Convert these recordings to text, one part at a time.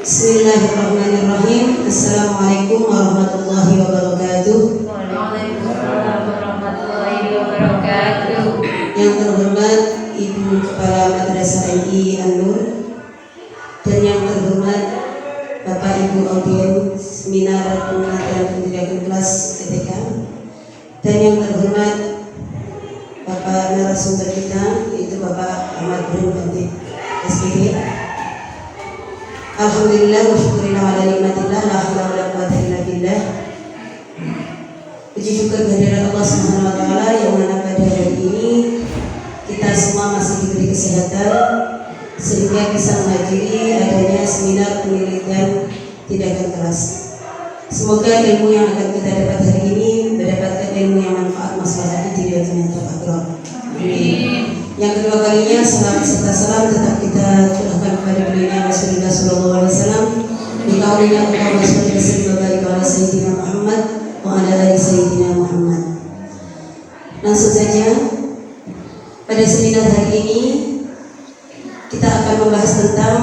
Bismillahirrahmanirrahim. Assalamualaikum warahmatullahi wabarakatuh. Waalaikumsalam warahmatullahi wabarakatuh. Yang terhormat Ibu Kepala Madrasah MI An-Nur dan yang terhormat Bapak Ibu Audien Seminar Penelitian Pendidikan Kelas ETK dan yang terhormat Bapak narasumber kita yaitu Bapak Ahmad bin Khatib SPD. Alhamdulillah wa syukurillah ala nikmatillah la haula wala quwwata illa billah. Puji syukur kehadirat Allah Subhanahu wa taala yang mana pada hari ini kita semua masih diberi kesehatan sehingga bisa menghadiri adanya seminar penelitian tindakan keras. Semoga ilmu yang akan kita dapat hari ini mendapatkan ilmu yang manfaat maslahat di dunia dan akhirat. Amin. Yang kedua kalinya salam serta salam tetap kita curahkan kepada beliau Rasulullah sallallahu alaihi wasallam. Dikaulinya Allahumma shalli wa barik ala sayyidina Muhammad wa ala ali sayyidina Muhammad. Langsung saja pada seminar hari ini kita akan membahas tentang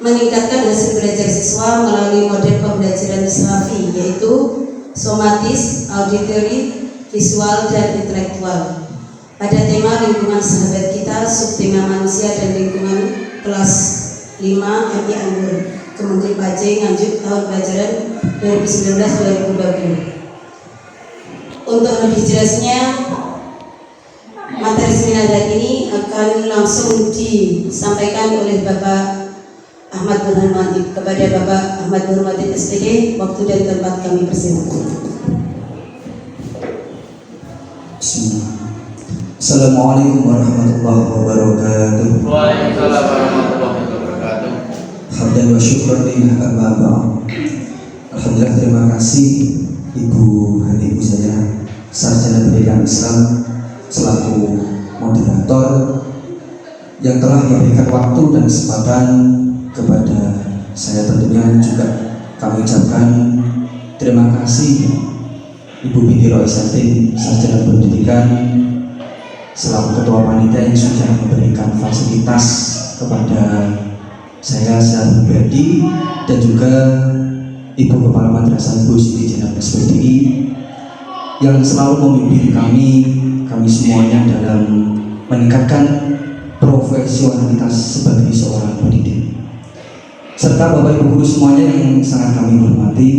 meningkatkan hasil belajar siswa melalui model pembelajaran Islafi, yaitu somatis, auditory, visual, dan intelektual. Pada tema lingkungan sahabat kita, subtema manusia dan lingkungan kelas 5 MI An-Nur, Kementerian Pajak Nganjuk tahun pelajaran 2019-2020. Untuk lebih jelasnya, materi seminar hari ini akan langsung disampaikan oleh Bapak Ahmad Burhan Matib. Kepada Bapak Ahmad Burhan Matib SPD, waktu dan tempat kami persilakan. Assalamualaikum warahmatullahi wabarakatuh. Waalaikumsalam warahmatullahi wabarakatuh. Hamdan wa syukran lillah amma ba'd. Alhamdulillah, terima kasih Ibu Hani Buzaya, Sarjana Pendidikan Islam selaku moderator yang telah memberikan waktu dan kesempatan kepada saya. Tentunya juga kami ucapkan terima kasih Ibu Binti Roisatin, Sarjana Pendidikan selaku ketua panitia yang sudah memberikan fasilitas kepada saya secara pribadi dan juga Ibu Kepala Madrasah Bu Siti Jenab SPDI yang selalu membimbing kami semuanya dalam meningkatkan profesionalitas sebagai seorang pendidik, serta Bapak Ibu guru semuanya yang sangat kami hormati.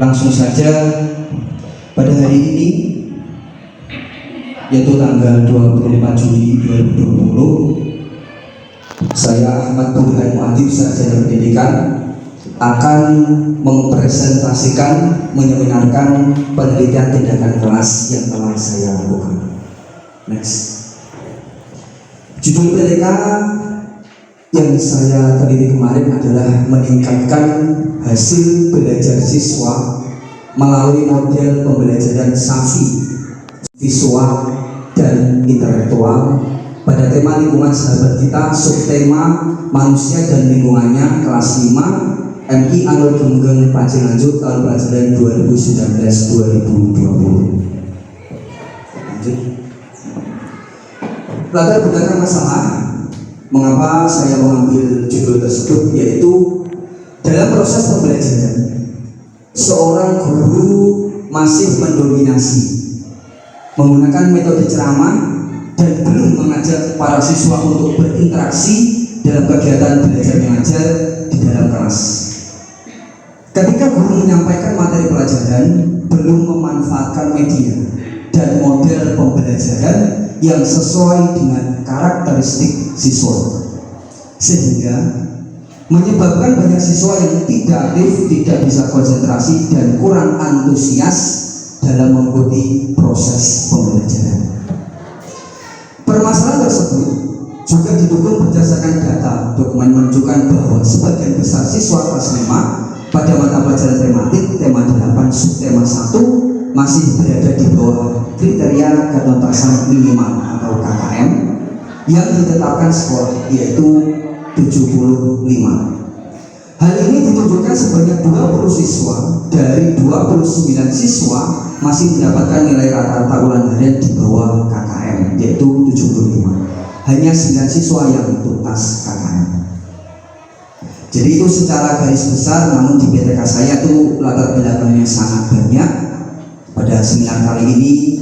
Langsung saja pada hari ini, yaitu tanggal 24 Juli 2020, saya Ahmad Burhan Matib, Sarjana Pendidikan, akan mempresentasikan, menyeminarkan penelitian tindakan kelas yang telah saya lakukan. Next. Judul PTK yang saya teliti kemarin adalah meningkatkan hasil belajar siswa melalui model pembelajaran SAFI, visual dan intelektual pada tema lingkungan sahabat kita, subtema manusia dan lingkungannya, kelas 5 MI An-Nur Kementerian Pajak Nganjuk tahun pelajaran 2019-2020. Lanjut. Latar belakang masalah mengapa saya mengambil judul tersebut, yaitu dalam proses pembelajaran seorang guru masih mendominasi menggunakan metode ceramah dan belum mengajak para siswa untuk berinteraksi dalam kegiatan belajar mengajar di dalam kelas. Ketika guru menyampaikan materi pelajaran, belum memanfaatkan media dan model pembelajaran yang sesuai dengan karakteristik siswa, sehingga menyebabkan banyak siswa yang tidak aktif, tidak bisa konsentrasi, dan kurang antusias dalam mengikuti proses pembelajaran. Permasalahan tersebut juga didukung berdasarkan data. Dokumen menunjukkan bahwa sebagian besar siswa kelas 5 pada mata pelajaran tematik, tema 8, subtema 1 masih berada di bawah kriteria ketuntasan minimal atau KKM yang ditetapkan sekolah, yaitu 75. Hal ini ditunjukkan sebanyak 20 siswa dari 29 siswa masih mendapatkan nilai rata-rata ulangan harian di bawah KKM, yaitu 75. Hanya 9 siswa yang tuntas KKM. Jadi itu secara garis besar, namun di PTK saya itu latar belakangnya sangat banyak. Pada seminar kali ini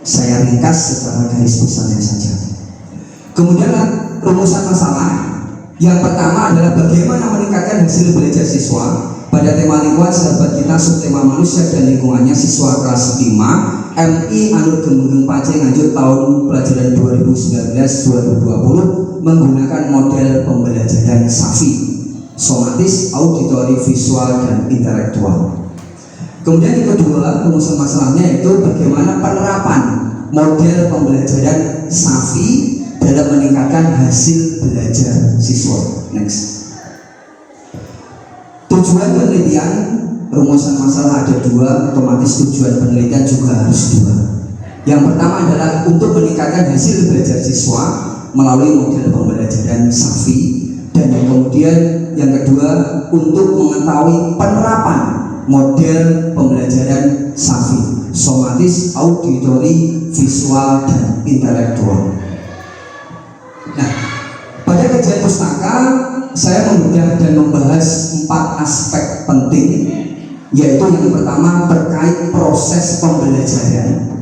saya ringkas secara garis besarnya saja. Kemudian rumusan masalah yang pertama adalah bagaimana meningkatkan hasil belajar siswa. Pada tema lingkungan sahabat kita subtema manusia dan lingkungannya siswa kelas 5 MI Anur Gemenggung Pacé Nganjuk tahun pelajaran 2019-2020 menggunakan model pembelajaran SAFI, somatis, auditori, visual, dan intelektual. Kemudian yang kedua, rumusan masalahnya yaitu bagaimana penerapan model pembelajaran SAFI dalam meningkatkan hasil belajar siswa. Next. Tujuan penelitian, rumusan masalah ada dua, otomatis tujuan penelitian juga harus dua. Yang pertama adalah untuk meningkatkan hasil belajar siswa melalui model pembelajaran SAFI, dan yang kemudian yang kedua untuk mengetahui penerapan model pembelajaran SAFI, somatis, auditori, visual, dan intelektual. Nah, pada kajian pustaka saya membedah dan membahas 4 aspek penting, yaitu yang pertama terkait proses pembelajaran.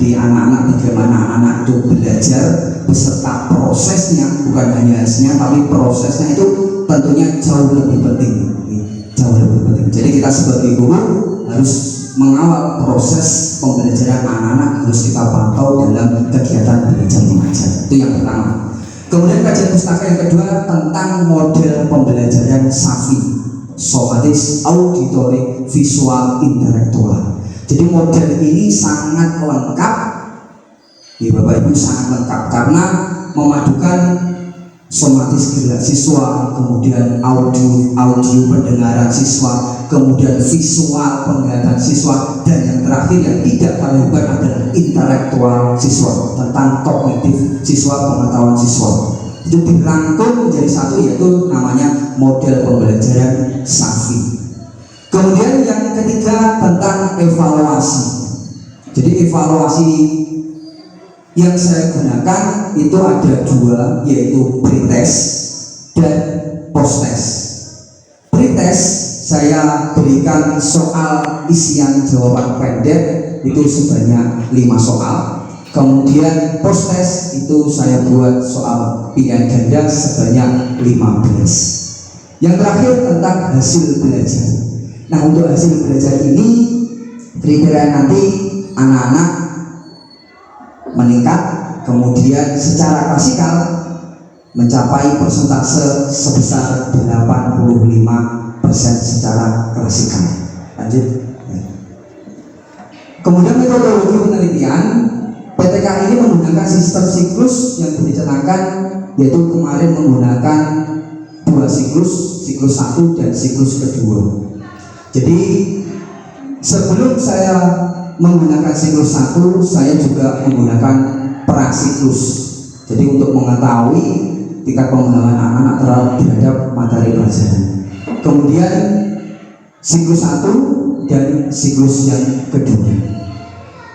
Di anak-anak, bagaimana anak itu belajar beserta prosesnya, bukan hanya hasilnya tapi prosesnya itu tentunya jauh lebih penting. Jadi kita sebagai guru harus mengawal proses pembelajaran anak-anak, harus kita pantau dalam kegiatan belajar mengajar. Itu yang pertama. Kemudian kajian pustaka yang kedua tentang model pembelajaran SAFI, somatis, auditori, visual, intelektual. Jadi model ini sangat lengkap, ya Bapak Ibu, sangat lengkap karena memadukan somatis gerak siswa, kemudian audio pendengaran siswa, kemudian visual penglihatan siswa, dan yang terakhir yang tidak paling bukan adalah intelektual siswa, tentang kognitif siswa, pengetahuan siswa. Itu dirangkum menjadi satu, yaitu namanya model pembelajaran SAFI. Kemudian yang ketiga tentang evaluasi. Jadi evaluasi yang saya gunakan itu ada dua, yaitu pretest dan posttest. Pretest saya berikan soal isian jawaban pendek itu sebanyak 5 soal. Kemudian posttest itu saya buat soal pilihan ganda sebanyak 15. Yang terakhir tentang hasil belajar. Nah, untuk hasil belajar ini kriteria nanti anak-anak meningkat, kemudian secara klasikal mencapai persentase sebesar 85% secara klasikal. Lanjut. Kemudian metodologi penelitian, PTK ini menggunakan sistem siklus yang dicanangkan, yaitu kemarin menggunakan 2 siklus, siklus 1 dan siklus kedua. Jadi sebelum saya menggunakan siklus 1, saya juga menggunakan prasiklus. Jadi untuk mengetahui tingkat pemahaman anak-anak terhadap materi pelajaran. Kemudian siklus 1 dan siklus yang kedua.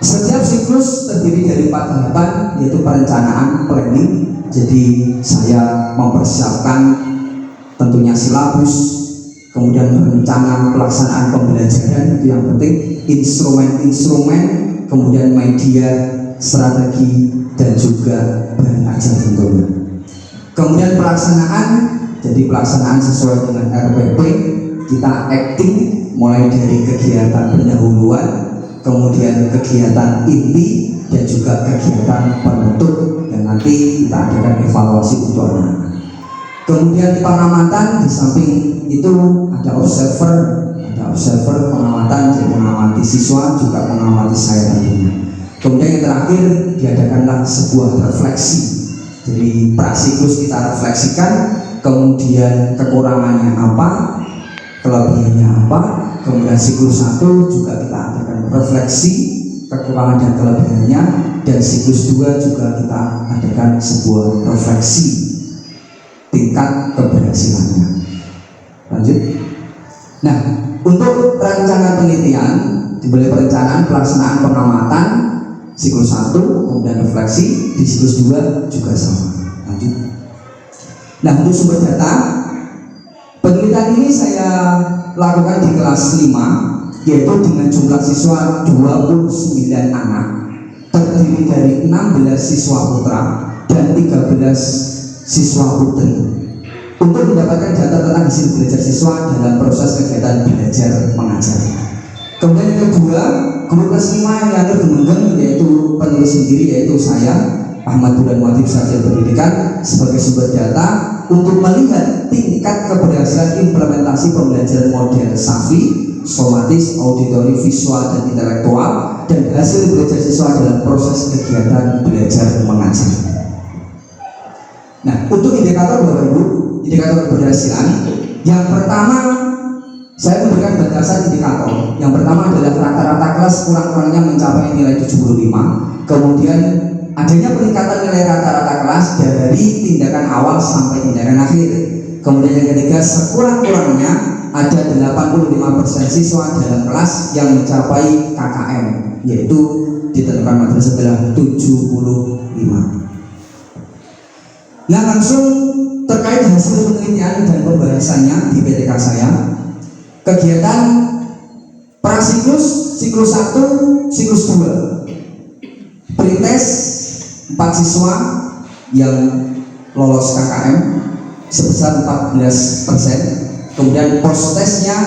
Setiap siklus terdiri dari 4 tahapan, yaitu perencanaan, planning. Jadi saya mempersiapkan tentunya silabus, kemudian rencana pelaksanaan pembelajaran, itu yang penting, instrumen-instrumen, kemudian media, strategi, dan juga bahan ajar tentunya. Kemudian pelaksanaan, jadi pelaksanaan sesuai dengan RPP, kita acting mulai dari kegiatan pendahuluan, kemudian kegiatan inti, dan juga kegiatan penutup, dan nanti kita adakan evaluasi untuk anak-anak. Kemudian pengamatan, di samping itu ada observer pengamatan, jadi mengamati siswa, juga mengamati saya tentunya. Kemudian yang terakhir diadakanlah sebuah refleksi. Jadi prasiklus kita refleksikan, kemudian kekurangannya apa, kelebihannya apa. Kemudian siklus 1 juga kita adakan refleksi kekurangan dan kelebihannya, dan siklus 2 juga kita adakan sebuah refleksi tingkat keberhasilannya. Lanjut. Nah, untuk rancangan penelitian dibeli perencanaan, pelaksanaan, pengamatan, siklus 1, kemudian refleksi, di siklus 2 juga sama. Lanjut. Nah, untuk sumber data, penelitian Penelitian ini saya lakukan di kelas 5, yaitu dengan jumlah siswa 29 anak, terdiri dari 16 siswa putra dan 13 siswa putri, untuk mendapatkan data tentang hasil belajar siswa dalam proses kegiatan belajar mengajar. Kemudian yang kedua, guru kelas 5 yang gemengeng, yaitu penulis sendiri, yaitu saya Ahmad Bulan Wajib Sarjana Pendidikan, sebagai sumber data untuk melihat tingkat keberhasilan implementasi pembelajaran model SAFI, somatis, auditori, visual, dan intelektual, dan hasil belajar siswa dalam proses kegiatan belajar mengajar. Nah, untuk indikator Bapak Ibu, indikator keberhasilan, yang pertama saya memberikan batasan indikator. Yang pertama adalah rata-rata kelas kurang-kurangnya mencapai nilai 75, kemudian adanya peningkatan nilai rata-rata kelas dari tindakan awal sampai tindakan akhir. Kemudian yang ketiga, sekurang-kurangnya ada 85% siswa dalam kelas yang mencapai KKM, yaitu ditentukan madrasah adalah 75. Nah, langsung terkait hasil penelitian dan pembahasannya di PTK saya, kegiatan prasiklus, siklus 1, siklus 2, pretest 4 siswa yang lolos KKM sebesar 14%, kemudian post-testnya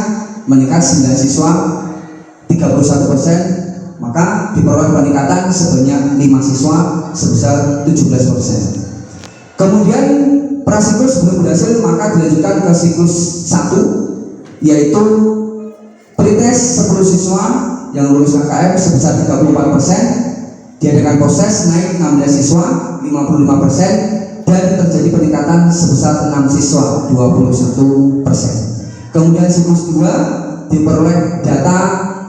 meningkat 9 siswa 31%, maka diperoleh peningkatan sebanyak 5 siswa sebesar 17%. Kemudian prasiklus belum berhasil, maka dilanjutkan ke siklus 1, yaitu pretest 10 siswa yang lulus KKM sebesar 34%, diadakan proses naik 16 siswa 55%, dan terjadi peningkatan sebesar 6 siswa 21%. Kemudian siklus 2 diperoleh data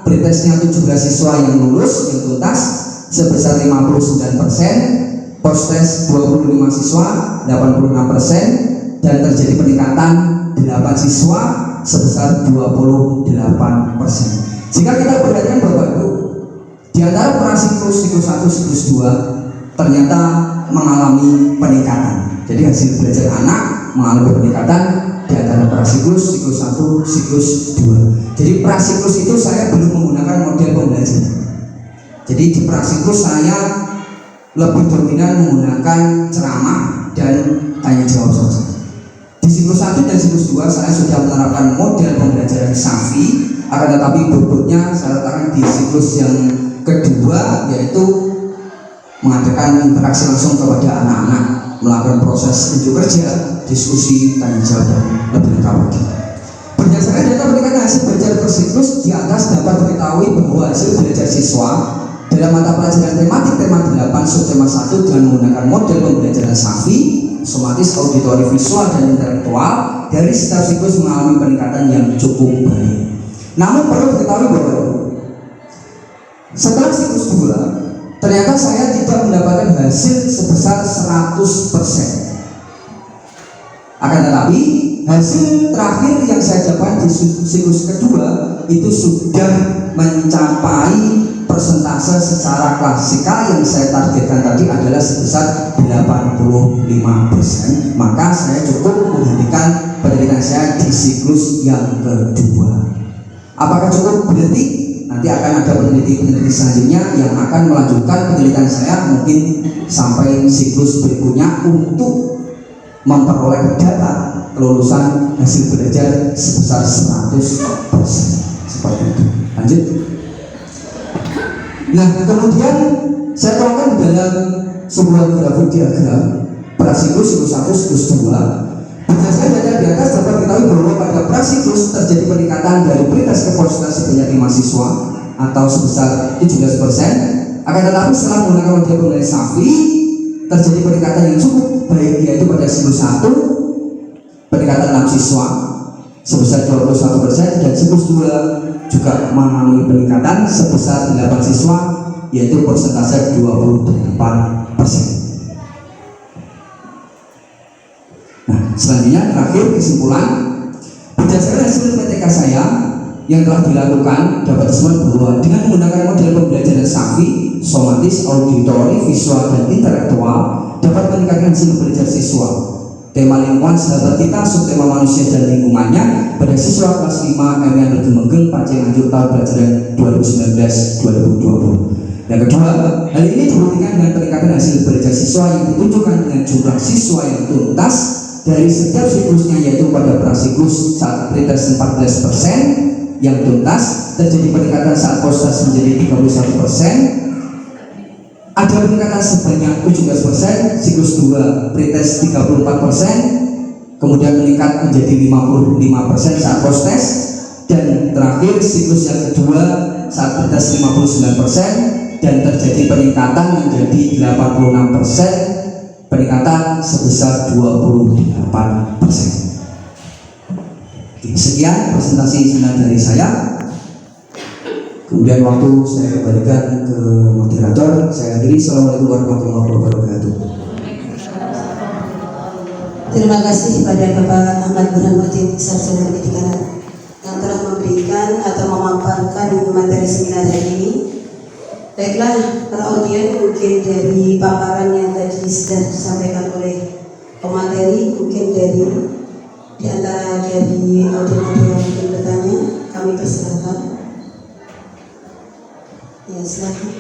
pretestnya 17 siswa yang lulus yang tuntas sebesar 59%, post-test 25 siswa 86%, dan terjadi peningkatan 8 siswa sebesar 28%. Jika kita perhatikan Bapak Ibu, di antara prasiklus siklus 1, siklus 2 ternyata mengalami peningkatan. Jadi hasil belajar anak mengalami peningkatan di antara prasiklus siklus 1, siklus 2. Jadi prasiklus itu saya belum menggunakan model pembelajaran. Jadi di prasiklus saya lebih dominan menggunakan ceramah dan tanya jawab saja. Di siklus 1 dan siklus 2 saya sudah menerapkan model pembelajaran SAFI, akan tetapi bobotnya saya letakkan di siklus yang kedua, yaitu mengadakan interaksi langsung kepada anak-anak, melakukan proses unjuk kerja, diskusi, tanya jawab, dan lebih lengkap lagi. Berdasarkan data peningkatan hasil belajar per siklus, di atas dapat diketahui bahwa hasil belajar siswa dalam mata pelajaran tematik tema 8 subtema 1 dengan menggunakan model pembelajaran SAFI, somatis, auditori, visual, dan intelektual dari setiap siklus mengalami peningkatan yang cukup baik. Namun perlu diketahui bahwa setelah siklus 2 ternyata saya tidak mendapatkan hasil sebesar 100%. Akan tetapi hasil terakhir yang saya dapatkan di siklus kedua itu sudah mencapai persentase secara klasikal yang saya targetkan tadi adalah sebesar 85%. Maka saya cukup menghentikan penelitian saya di siklus yang kedua. Apakah cukup? Berhenti? Nanti akan ada peneliti selanjutnya yang akan melanjutkan penelitian saya mungkin sampai siklus berikutnya untuk memperoleh data kelulusan hasil belajar sebesar 100%. Seperti itu. Lanjut. Nah, kemudian saya tuangkan dalam sebuah grafik diagram prasiklus siklus 1, siklus 2. Berdasarkan data di atas dapat diketahui bahwa pada prasiklus terjadi peningkatan dari pretest ke post-test sebanyak 5 siswa atau sebesar 17%. Akan tetapi setelah menggunakan model pembelajaran SAFI terjadi peningkatan yang cukup baik, yaitu pada siklus 1 peningkatan 6 siswa sebesar 21%, dan siklus 2 juga mengalami peningkatan sebesar 8 siswa yaitu persentase 28%. Nah, selanjutnya terakhir kesimpulan, berdasarkan hasil PTK saya yang telah dilakukan dapat disebut bahwa dengan menggunakan model pembelajaran SAFI, somatis, auditori, visual, dan intelektual dapat meningkatkan hasil belajar siswa tema lingkungan sahabat kita, subtema manusia dan lingkungannya pada siswa kelas 5 MN Gemegeng Pancing Anjuk tahun pelajaran 2019-2020. Yang kedua, hal ini dibuktikan dengan peningkatan hasil belajar siswa yang ditunjukkan dengan jumlah siswa yang tuntas dari setiap siklusnya, yaitu pada prasiklus saat pretest 14% yang tuntas, terjadi peningkatan saat postas menjadi 31%. Ada peningkatan sebanyak 17%, siklus 2 pretest 34%, kemudian meningkat menjadi 55% saat postes, dan terakhir siklus yang kedua saat pretest 59% dan terjadi peningkatan menjadi 86%, peningkatan sebesar 28%. Sekian presentasi singkat dari saya. Kemudian waktu saya kembalikan ke moderator. Saya akhiri. Assalamualaikum warahmatullahi wabarakatuh. Terima kasih kepada Bapak Ahmad Burhanuddin, Sarjana Pendidikan, yang telah memberikan atau memaparkan materi seminar hari ini. Baiklah, para audien, mungkin dari paparan yang tadi sudah disampaikan oleh pemateri, mungkin dari di antara dari audien yang mungkin bertanya, kami persilakan. Ya, silakan.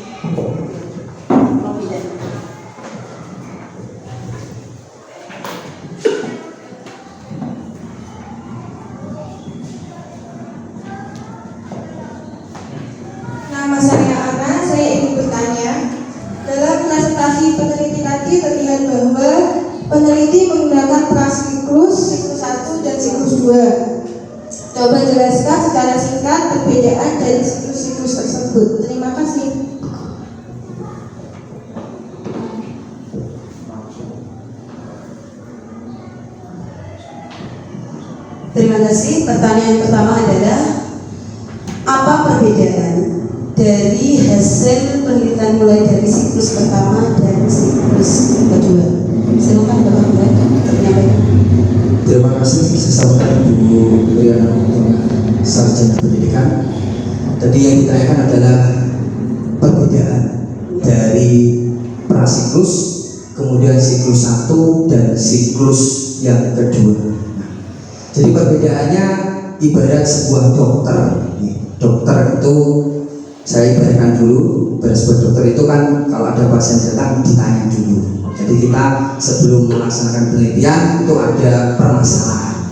Nama saya Ana, saya ingin bertanya. Dalam presentasi peneliti tadi terlihat bahwa peneliti menggunakan prasiklus siklus 1 dan siklus 2. Coba jelaskan secara singkat perbedaan dari siklus-siklus tersebut. Terima kasih. Terima kasih. Pertanyaan pertama adalah apa perbedaan dari hasil penelitian mulai dari siklus pertama dan siklus kedua? Silakan Bapak menyampaikan. Terima kasih. Saya sampaikan Ibu Riana, Sarjana Pendidikan. Tadi yang ditanyakan adalah perbedaan dari prasiklus, kemudian siklus 1 dan siklus yang kedua. Jadi perbedaannya ibarat sebuah dokter. Dokter itu saya ibaratkan dulu, sebuah dokter itu kan kalau ada pasien datang ditanya dulu. Jadi kita sebelum melaksanakan penelitian itu ada permasalahan.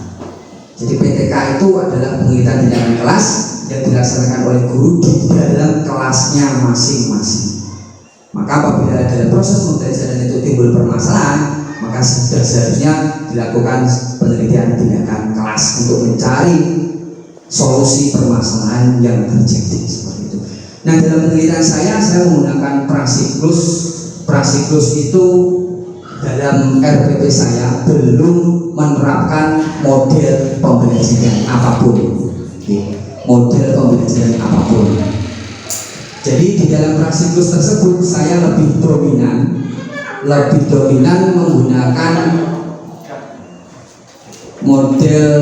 Jadi PTK itu adalah penelitian di dalam kelas yang dilaksanakan oleh guru di dalam kelasnya masing-masing. Maka apabila dalam proses pembelajaran itu timbul permasalahan, maka seharusnya dilakukan penelitian di dalam kelas untuk mencari solusi permasalahan yang terjadi seperti itu. Nah, dalam penelitian saya menggunakan prasiklus. Prasiklus itu dalam RPP saya belum menerapkan model pembelajaran apapun. Model pembelajaran apapun. Jadi di dalam prasiklus tersebut saya lebih dominan menggunakan model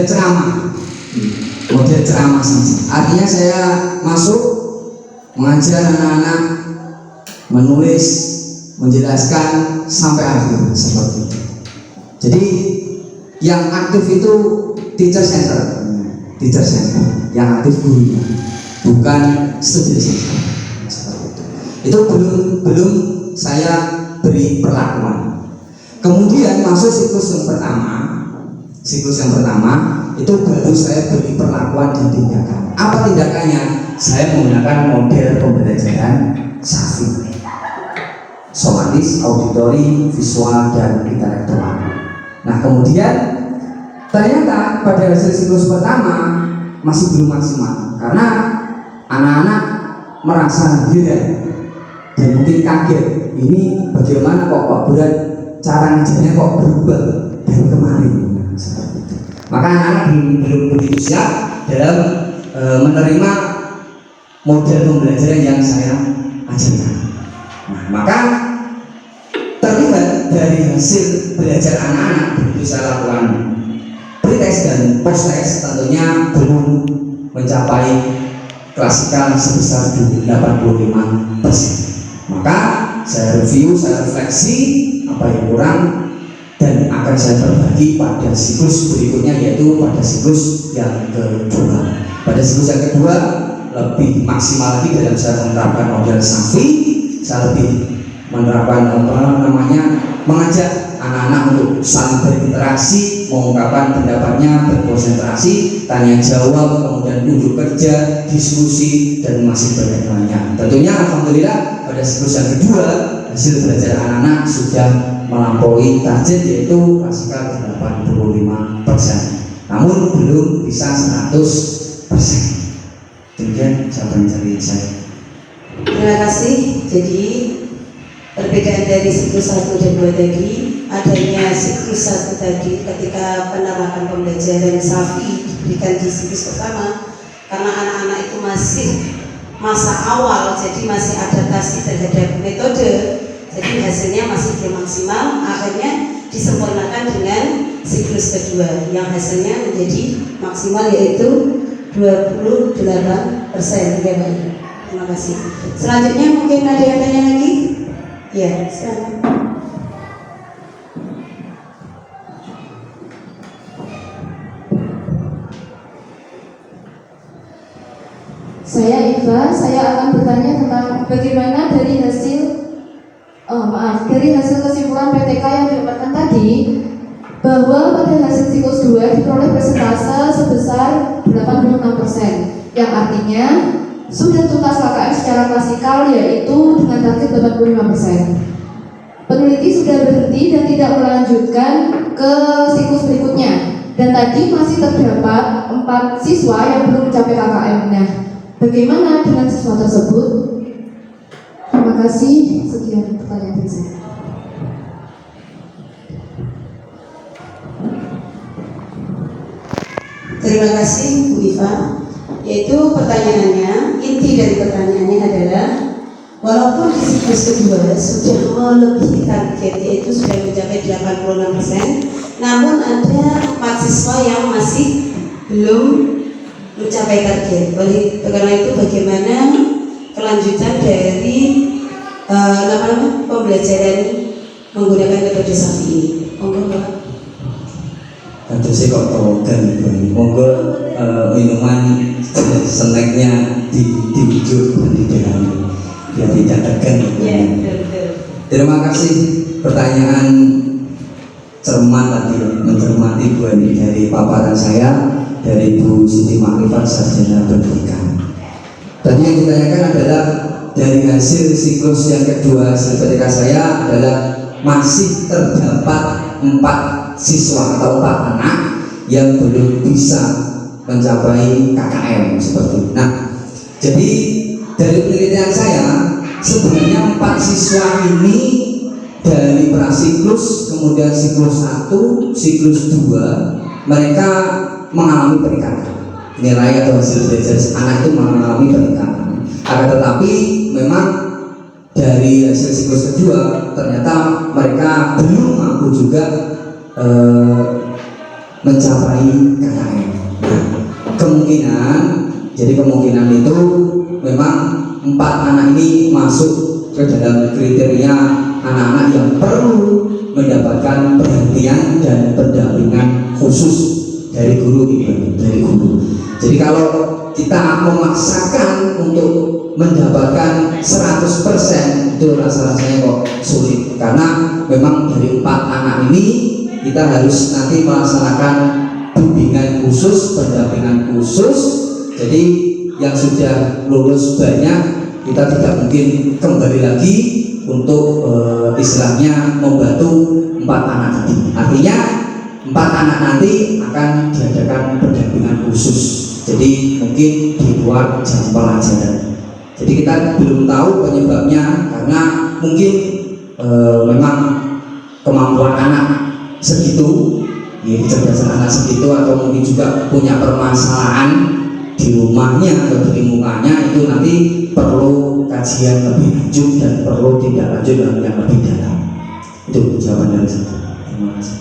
ceramah. Model ceramah saja. Artinya saya masuk mengajar anak-anak menulis, menjelaskan sampai akhir seperti itu. Jadi yang aktif itu teacher center, yang aktif gurunya, bukan student center. Seperti itu. Itu belum saya beri perlakuan. Kemudian masuk siklus yang pertama itu baru saya beri perlakuan dan tindakan. Apa tindakannya? Saya menggunakan model pembelajaran SAFI, somatis, auditori, visual, dan intelektual. Nah, kemudian ternyata pada hasil siklus pertama masih belum maksimal karena anak-anak merasa heran dan mungkin kaget, ini bagaimana kok berat, cara ngajarnya kok berubah dari kemarin. Seperti itu. Maka anak-anak belum begitu siap dalam menerima model pembelajaran yang saya ajarkan. Nah, maka terlihat dari hasil belajar anak-anak begitu saya lakukan pretest dan posttest tentunya belum mencapai klasikal sebesar 85%. Maka saya review, saya refleksi apa yang kurang, dan akan saya berbagi pada siklus berikutnya, yaitu pada siklus yang kedua. Pada siklus yang kedua lebih maksimal lagi dalam saya menerapkan model SAFI. Saya lebih menerapkan mengajak anak-anak untuk saling berinteraksi, mengungkapkan pendapatnya, berkonsentrasi, tanya jawab, kemudian unjuk kerja, diskusi, dan masih banyak lainnya. Tentunya alhamdulillah pada siklus yang kedua hasil belajar anak-anak sudah melampaui target, yaitu Pascal 85%. Namun belum bisa 100%. Demikian jawaban dari saya. Terima kasih. Jadi perbedaan dari siklus 1 dan 2 tadi, adanya siklus 1 tadi ketika penerapan pembelajaran SAFI diberikan di siklus pertama, karena anak-anak itu masih masa awal, jadi masih adaptasi terhadap metode, jadi hasilnya masih belum maksimal. Akhirnya disempurnakan dengan siklus kedua yang hasilnya menjadi maksimal, yaitu 28%. Ya, Pak. Terima kasih. Selanjutnya mungkin ada yang tanya lagi? Ya, silakan. Saya Iva, saya akan bertanya tentang bagaimana dari hasil kesimpulan PTK yang didapatkan tadi, bahwa pada hasil siklus 2 diperoleh persentase sebesar 86%, yang artinya sudah tuntas KKM secara klasikal, yaitu dengan target 85%. Peneliti sudah berhenti dan tidak melanjutkan ke siklus berikutnya, dan tadi masih terdapat 4 siswa yang belum mencapai KKM. Nah, bagaimana dengan siswa tersebut? Terima kasih. Sekian pertanyaan dari saya. Terima kasih Bu Iva. Yaitu pertanyaannya, inti dari pertanyaannya adalah, walaupun di siklus kedua sudah melebihi target, yaitu sudah mencapai 86%, namun ada 4 siswa yang masih belum mencapai target. Karena itu bagaimana kelanjutan dari pembelajaran menggunakan metode SAFI ini? Monggo Pak. Tentu sih kok togan, monggo minuman snacknya diwujud di dalam, biar tidak tegang. Ya, betul. Terima kasih pertanyaan cermat tadi, mencermati Bu Ani dari paparan saya dari Bu Siti Makrifat, sarjana pendidikan. Tadi yang ditanyakan adalah dari hasil siklus yang kedua hasil PTK saya adalah masih terdapat 4 siswa atau 4 anak yang belum bisa mencapai KKM seperti itu. Nah, jadi dari penelitian saya sebenarnya 4 siswa ini dari prasiklus, kemudian siklus 1, siklus 2, mereka mengalami peningkatan nilai atau hasil belajar anak itu mengalami peningkatan. Akan tetapi memang dari hasil siklus kedua ternyata mereka belum mampu juga mencapai KKM. Kemungkinan itu memang 4 anak ini masuk ke dalam kriteria anak-anak yang perlu mendapatkan perhatian dan pendampingan khusus dari guru. Jadi kalau kita memaksakan untuk mendapatkan 100% itu rasanya kok sulit, karena memang dari 4 anak ini kita harus nanti melaksanakan bimbingan khusus, pendampingan khusus. Jadi yang sudah lulus banyak, kita tidak mungkin kembali lagi untuk istilahnya membantu 4 anak tadi. Artinya 4 anak nanti akan diadakan pendampingan khusus. Jadi mungkin di luar jam pelajaran. Jadi kita belum tahu penyebabnya, karena mungkin memang kemampuan anak segitu, kecerdasan anak segitu, atau mungkin juga punya permasalahan di rumahnya atau di lingkungannya, itu nanti perlu kajian lebih lanjut dan perlu tindak lanjut yang lebih dalam. Itu jawaban dari saya. Terima kasih.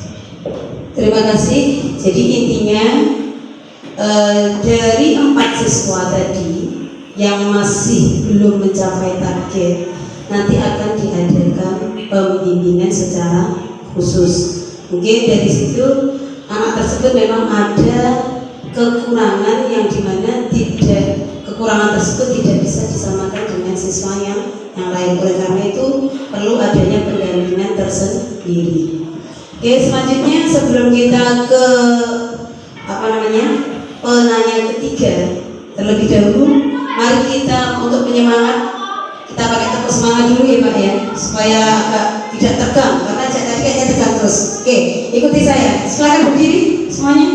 Terima kasih. Jadi intinya dari 4 siswa tadi yang masih belum mencapai target, nanti akan diadakan pembimbingan secara khusus. Mungkin dari situ anak tersebut memang ada kekurangan yang dimana kekurangan tersebut tidak bisa disamakan dengan siswa yang lain. Oleh karena itu perlu adanya pendampingan tersendiri. Oke, selanjutnya sebelum kita ke penanya ketiga, terlebih dahulu mari kita untuk penyemangat kita pakai tepuk semangat dulu ya Pak ya, supaya agak tidak tegang karena tadi kayaknya tegang terus. Oke, ikuti saya. Silakan berdiri semuanya.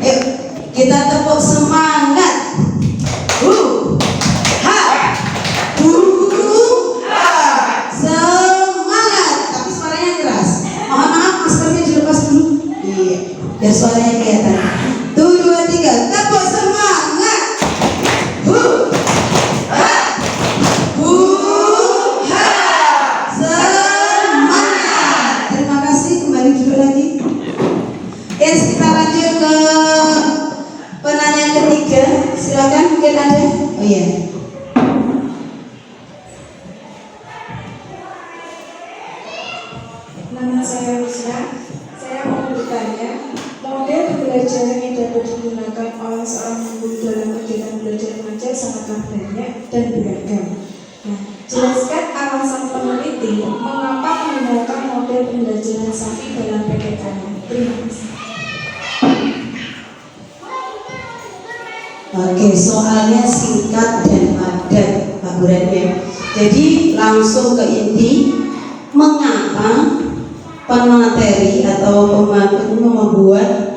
Yuk, kita tepuk semangat. Semangat, tapi suaranya keras. Mohon maaf, maskernya dilepas dulu. Iya, biar suaranya kelihatan. 1, 2, 3, tepuk semangat. Semangat. Terima kasih, kembali duduk lagi. Oke, kita lanjut ke penanya ketiga. Silakan, mungkin ada. Oh iya. Nama saya Rusna. Saya mau bertanya, model pembelajaran yang dapat digunakan oleh seorang guru dalam kegiatan belajar mengajar sangatlah banyak dan beragam. Nah, jelaskan alasan peneliti mengapa menggunakan model pembelajaran Safi dalam PPK. Terima kasih. Oke, soalnya singkat dan padat Pak Buran ya. Jadi langsung ke inti, mengapa pemateri atau pembantu membuat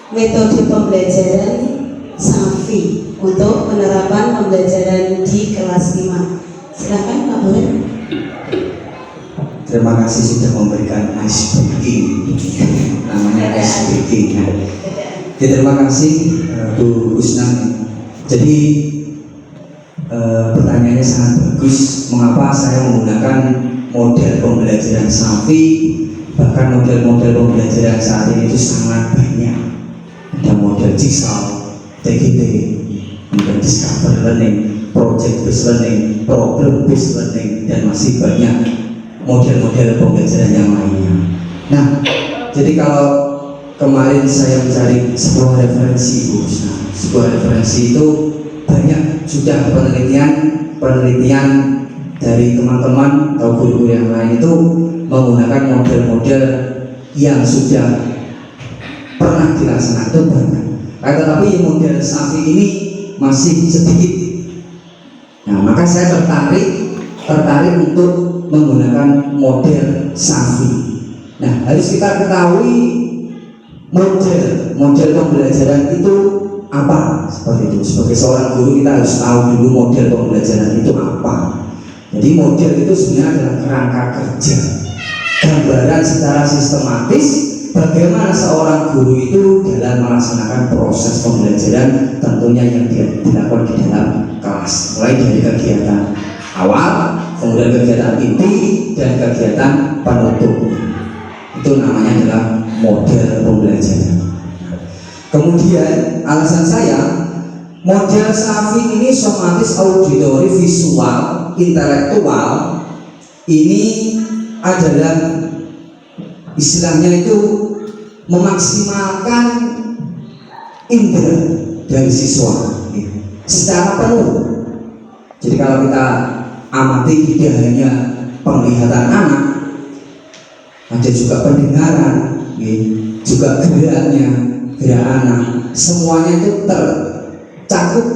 metode pembelajaran Safi untuk penerapan pembelajaran di kelas 5. Silakan Pak Buran. Terima kasih sudah memberikan ice breaking, namanya ice breaking. Terima kasih Bu Usna. Jadi pertanyaannya sangat bagus. Mengapa saya menggunakan model pembelajaran Safi? Bahkan model-model pembelajaran saat ini itu sangat banyak. Ada model Jigsaw, TGT, kemudian Discover Learning, Project Based Learning, Problem Based Learning, dan masih banyak model-model pembelajaran yang lainnya. Nah, jadi kalau kemarin saya mencari sebuah referensi, nah, sebuah referensi itu banyak sudah penelitian dari teman-teman atau guru-guru yang lain itu menggunakan model-model yang sudah pernah dilaksanakan itu banyak. Tetapi model Safi ini masih sedikit. Nah, maka saya tertarik untuk menggunakan model Safi. Nah, harus kita ketahui model pembelajaran itu apa, seperti itu. Sebagai seorang guru kita harus tahu dulu model pembelajaran itu apa. Jadi model itu sebenarnya adalah kerangka kerja, gambaran secara sistematis bagaimana seorang guru itu dalam melaksanakan proses pembelajaran, tentunya yang dilakukan di dalam kelas, mulai dari kegiatan awal, kemudian kegiatan inti dan kegiatan penutup. Itu namanya adalah model pembelajaran. Kemudian alasan saya, model Safi ini somatis, auditori, visual, intelektual, ini adalah istilahnya itu memaksimalkan indera dari siswa secara penuh. Jadi kalau kita amati tidak hanya penglihatan anak, ada juga pendengaran, juga gerak anak, semuanya itu tercakup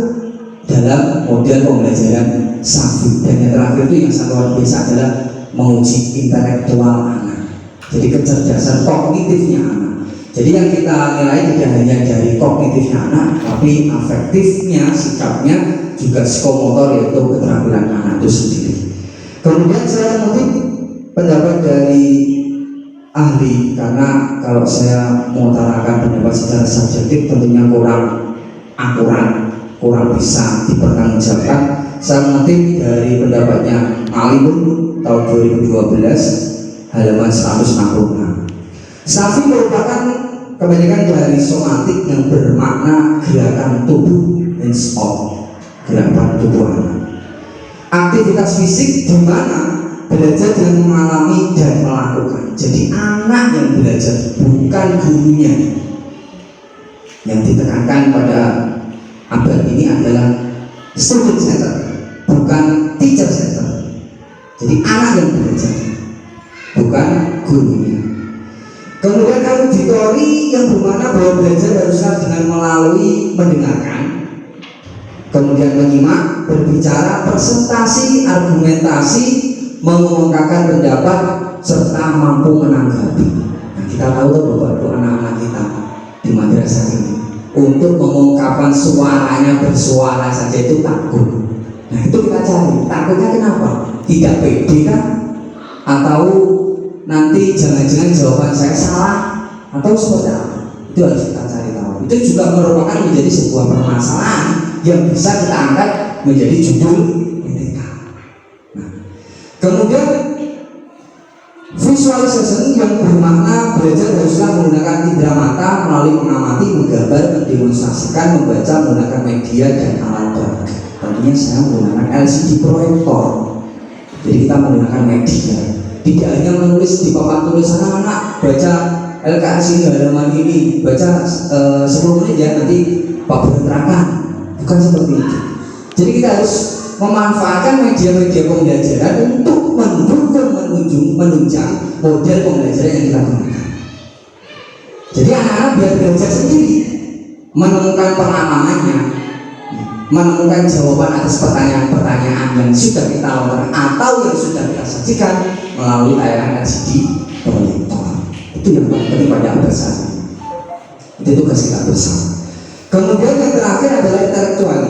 dalam model pembelajaran Safi. Dan yang terakhir itu yang sangat luar biasa adalah menguji intelektual anak, jadi kecerdasan kognitifnya anak. Jadi yang kita nilai tidak hanya dari kognitifnya anak, tapi afektifnya, sikapnya, juga psikomotor, yaitu keterampilan anak itu sendiri. Kemudian saya mengutip pendapat dari ahli, karena kalau saya mengutarakan pendapat secara subjektif tentunya kurang akurat, kurang bisa dipertanggungjawabkan. Saya mengutip dari pendapatnya Malimun tahun 2012 halaman 166. Safi merupakan kebanyakan dari somatik yang bermakna gerakan tubuh, hands on, gerakan tubuh anak. aktivitas fisik di mana belajar dengan mengalami dan melakukan. Jadi anak yang belajar, bukan gurunya. Yang ditekankan pada abad ini adalah student center, bukan teacher center. Jadi anak yang belajar, bukan gurunya. Kemudian auditori yang bermakna bahwa belajar haruslah dengan melalui mendengarkan, kemudian menyimak, berbicara, presentasi, argumentasi, mengungkapkan pendapat, serta mampu menanggapi. Nah, kita tahu tuh Bapak Ibu anak-anak kita di madrasah ini untuk mengungkapkan suaranya bersuara saja itu takut. Nah itu kita cari, takutnya kenapa? Tidak pede kan? Atau nanti jangan-jangan jawaban saya salah atau seperti apa? Itu harus kita cari tahu. Itu juga merupakan menjadi sebuah permasalahan yang bisa kita angkat menjadi judul PTK. Nah, kemudian visualisasi yang bermakna belajar haruslah menggunakan indera mata melalui mengamati, menggambar, mendemonstrasikan, membaca menggunakan media dan alat berat. Tentunya saya menggunakan LCD proyektor. Jadi kita menggunakan media. Tidak hanya menulis di papan tulis anak-anak baca LKS ini halaman ini, baca 10 menit ya nanti Pak berterangkan. Bukan seperti itu. Jadi kita harus memanfaatkan media-media pembelajaran untuk mendukung, menunjang model pembelajaran yang kita gunakan. Jadi anak-anak biar belajar sendiri, menemukan pengalamannya, menemukan jawaban atas pertanyaan-pertanyaan yang sudah kita lakukan atau yang sudah kita sajikan melalui tayangan LCD proyektor. Itu yang paling penting pada abad saat ini. Itu tugas kita bersama. Kemudian yang terakhir adalah intelektual,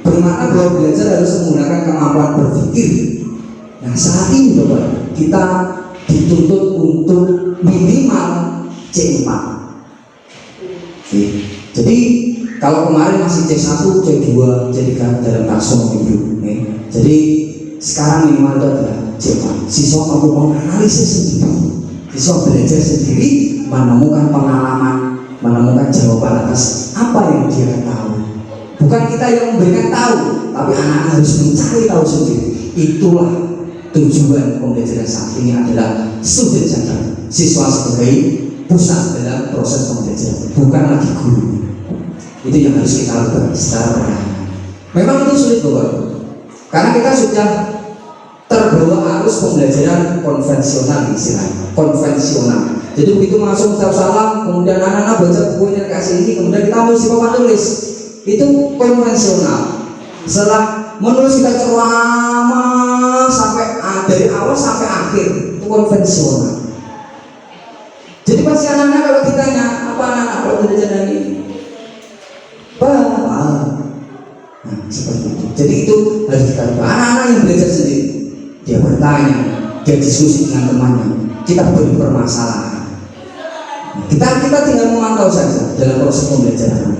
bermakna bahwa belajar harus menggunakan kemampuan berpikir. Nah saat ini Bapak, kita dituntut untuk minimal C4. Oke. Jadi kalau kemarin masih C1, C2, C3 dalam taksonomi hidup. Jadi sekarang minimal itu adalah C4. Siswa mampu menganalisis sendiri, siswa belajar sendiri, menemukan pengalaman, menemukan jawaban atas apa yang dia ketahui. Bukan kita yang memberikan tahu, tapi anak-anak harus mencari tahu sendiri. Itulah tujuan pembelajaran saat ini adalah student center, siswa sebagai pusat dalam proses pembelajaran, bukan lagi guru. Itu yang harus kita lakukan secara perlahan. Memang itu sulit Bapak, karena kita sudah terbawa arus pembelajaran konvensional, istilahnya konvensional. Jadi begitu masuk ucap salam, kemudian anak-anak baca buku yang kasih ini, kemudian kita menulis di papan tulis, itu konvensional. Setelah menulis kita ceramah sampai dari awal sampai akhir, itu konvensional. Jadi pasti anak-anak kalau ditanya apa anak-anak kalau belajar dari ini, nah, seperti itu. Jadi itu harus kita lakukan. Anak-anak yang belajar sendiri, dia bertanya, dia diskusi dengan temannya, kita beri permasalahan. Kita tinggal memantau saja dalam proses pembelajaran.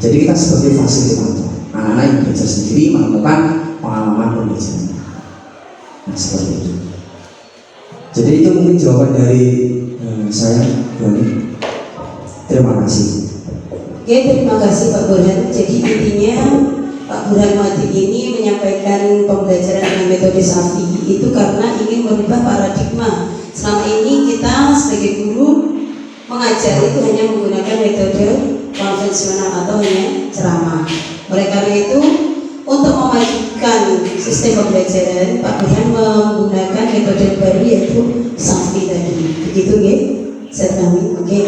Jadi kita sebagai fasilitator, anak-anak yang belajar sendiri menemukan pengalaman pembelajaran. Nah, seperti itu. Jadi itu mungkin jawaban dari saya, Doni. Terima kasih. Oke, terima kasih Pak Burhan. Jadi intinya Pak Burhan Mati ini menyampaikan pembelajaran dengan metode SAFI itu karena ingin merubah paradigma. Selama ini kita sebagai guru mengajar itu hanya menggunakan metode konvensional atau hanya ceramah. Oleh karena itu, untuk memajukan sistem pembelajaran, Pak Burhan menggunakan metode baru yaitu SAFI tadi. Begitu ya? Saya pahami. Oke.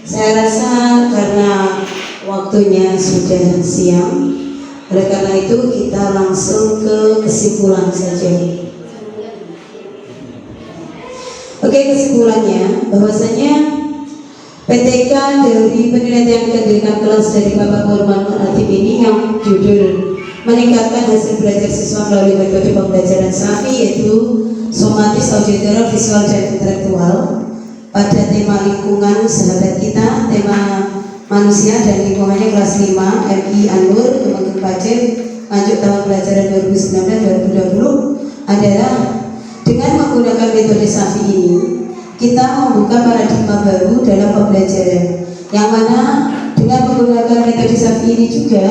Saya rasa karena waktunya sudah siang, oleh karena itu kita langsung ke kesimpulan saja. Oke, kesimpulannya bahwasanya PTK dari penelitian kedirikan kelas dari Bapak Burhan Mati ini yang judul meningkatkan hasil belajar siswa melalui metode pembelajaran SAFI yaitu somatis, auditoral, visual, dan intelektual. Pada tema lingkungan sahabat kita, tema manusia dan lingkungannya kelas 5 MI Anur Kementerian Pajak lanjut tahun pelajaran 2019-2020 adalah dengan menggunakan metode SAFI ini kita membuka paradigma baru dalam pembelajaran, yang mana dengan menggunakan metode SAFI ini juga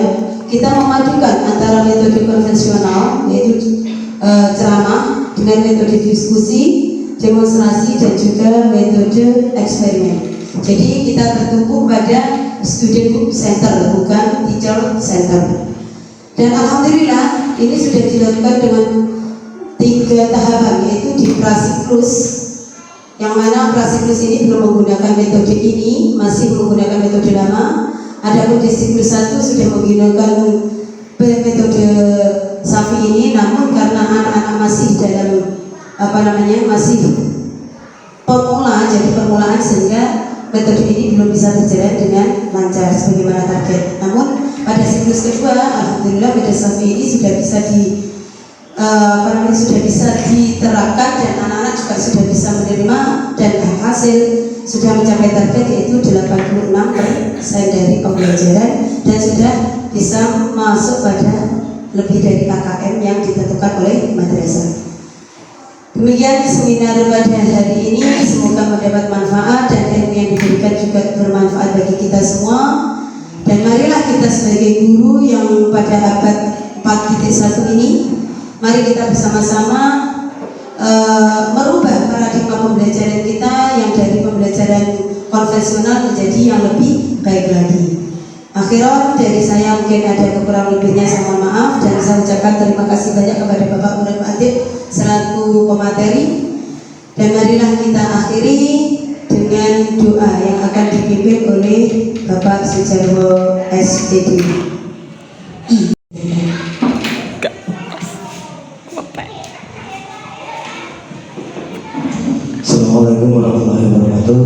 kita memadukan antara metode konvensional yaitu ceramah dengan metode diskusi, demonstrasi dan juga metode eksperimen. Jadi kita bertumpu pada student center bukan teacher center. Dan alhamdulillah ini sudah dilakukan dengan 3 tahapan, yaitu di Prasiklus, yang mana Prasiklus ini belum menggunakan metode ini, masih menggunakan metode lama. Adapun di siklus 1 sudah menggunakan metode Safi ini, namun karena anak-anak masih dalam masih pemula, jadi permulaan, sehingga metode ini belum bisa berjalan dengan lancar sebagaimana target. Namun pada siklus kedua, alhamdulillah metode Safi ini sudah bisa diterapkan dan anak-anak juga sudah bisa menerima, dan hasil sudah mencapai target yaitu 86% dari pembelajaran dan sudah bisa masuk pada lebih dari KKM yang ditentukan oleh madrasah. Demikian seminar pada hari ini, semoga mendapat manfaat dan ilmu yang diberikan juga bermanfaat bagi kita semua. Dan marilah kita sebagai guru yang pada abad 4.1 ini, mari kita bersama-sama merubah paradigma pembelajaran kita yang dari pembelajaran konvensional menjadi yang lebih baik lagi. Akhiran dari saya mungkin ada kekurangan lebihnya, saya mohon maaf, dan saya ucapkan terima kasih banyak kepada Bapak Murid Adib selaku pemateri. Dan marilah kita akhiri dengan doa yang akan dipimpin oleh Bapak Sujarwo SPD. Assalamualaikum warahmatullahi wabarakatuh.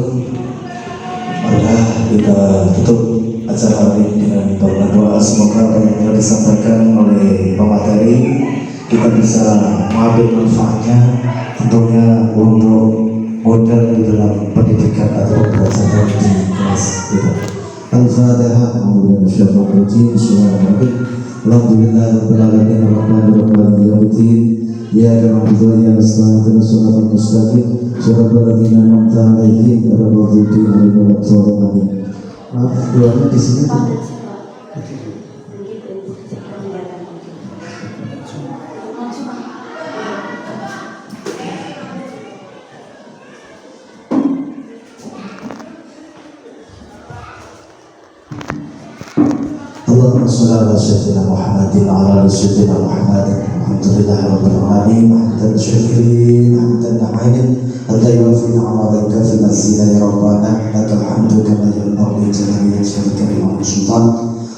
Marilah kita tutup acara hari ini dengan doa. Semoga apa yang telah disampaikan oleh pemateri kita bisa mengambil manfaatnya, tentunya untuk modal di dalam pendidikan atau pembelajaran di kelas kita. Al-Fatihah. Bismillahirrahmanirrahim. Alhamdulillahirabbil alamin arrahmanir rahim maliki iyyaka na'budu wa iyyaka nasta'in ihdinas siratal mustaqim siratal ladzina an'amta 'alaihim ghairil maghdubi 'alaihim waladdallin. Maaf, doanya di sini. Allahumma shalli ala sayyidina Muhammadin wa ala ali sayyidina Muhammadin. Alhamdulillahi rabbil alamin, hamdan syakirin, hamdan na'imin, hatta yuwafi ni'amahu kafi mazida ya rabbana, lakal hamdu kama yanbaghi li jalali wajhika wa sultan.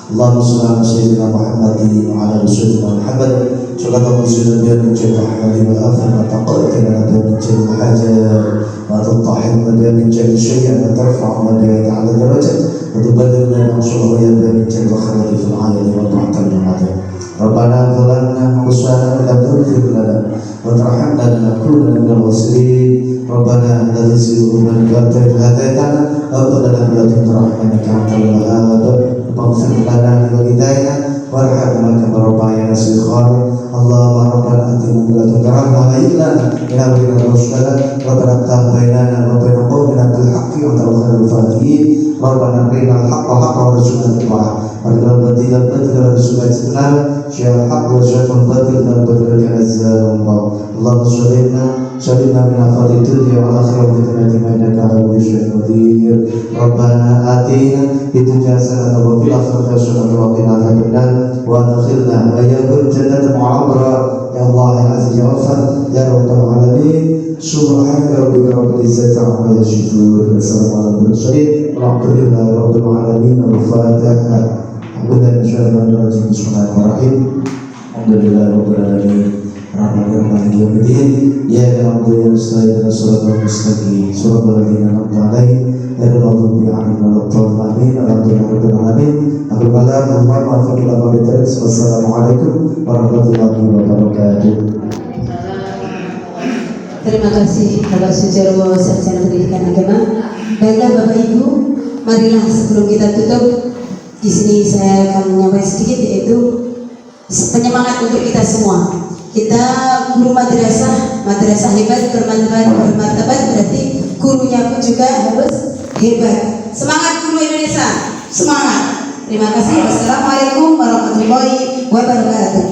Allahumma shalli ala sayyidina Muhammadin wa ala ali sayyidina Muhammad. Sallallahu alaihi wa sallam min jami'i ahwali wa afan wa taqaddam lana min jami'i hajat wa tatahhirna min jami'i syai'in wa tarfa'una bihi 'ala darajat wa tubadilna masyaallah ya min jami'i khairi fil 'alami wa ta'tal ma'ad. Rabbana zalamna anfusana wa lam taghfir lana wa tarhamna lanakunanna minal khasirin. Rabbana la tuzigh qulubana ba'da idh hadaytana wa hab lana min ladunka rahmatan innaka antal wahhab. Waghfir lana wa walidayna warhamna kama rabbayana shighara. Allahumma rabbana atina min ladunka rahmatan wa hab lana min amrina rashada. Rabbana iftah bainana wa bain qawmina bil haqqi wa anta khairul fatihin. Rabbana arinal haqqa haqqan warzuqna ittiba'ah wa arinal batila batilan warzuqna ijtinaba. Syai'al haqq wa syai'al batil dan batil kanazza Allah. Allahumma shalina min afadid dunya wal akhirah bi rahmatika innaka ala kulli syai'in qadir. Rabbana atina fid dunya hasanatan wa fil akhirati hasanatan wa qina adzabannar wa adkhilna ayyuhal jannata mu'abara. Ya Allah ya Aziz ya Ghaffar ya Rabbal alamin. Subhana rabbika rabbil izzati amma yasifun wa salamun alal mursalin walhamdulillahi rabbil alamin. Al-Fatihah. Bismillahirrahmanirrahim. Alhamdulillahi rabbil alamin. Rahmanir rahim yaumiddin. Iyyaka na'budu wa nasta'in ihdinas siratal mustaqim siratal ladzina an'amta 'alaihim ghairil maghdubi 'alaihim waladdallin. Alhamdulillahi rabbil alamin. Wassalamualaikum warahmatullahi wabarakatuh. Terima kasih Bapak Sujarwo, Sarjana Pendidikan Agama. Baiklah Bapak Ibu, marilah sebelum kita tutup, di sini saya akan menyampaikan sedikit, yaitu penyemangat untuk kita semua. Kita guru madrasah hebat, bermartabat, berarti gurunya pun juga harus hebat. Semangat guru Indonesia, semangat. Terima kasih. Wassalamualaikum warahmatullahi wabarakatuh.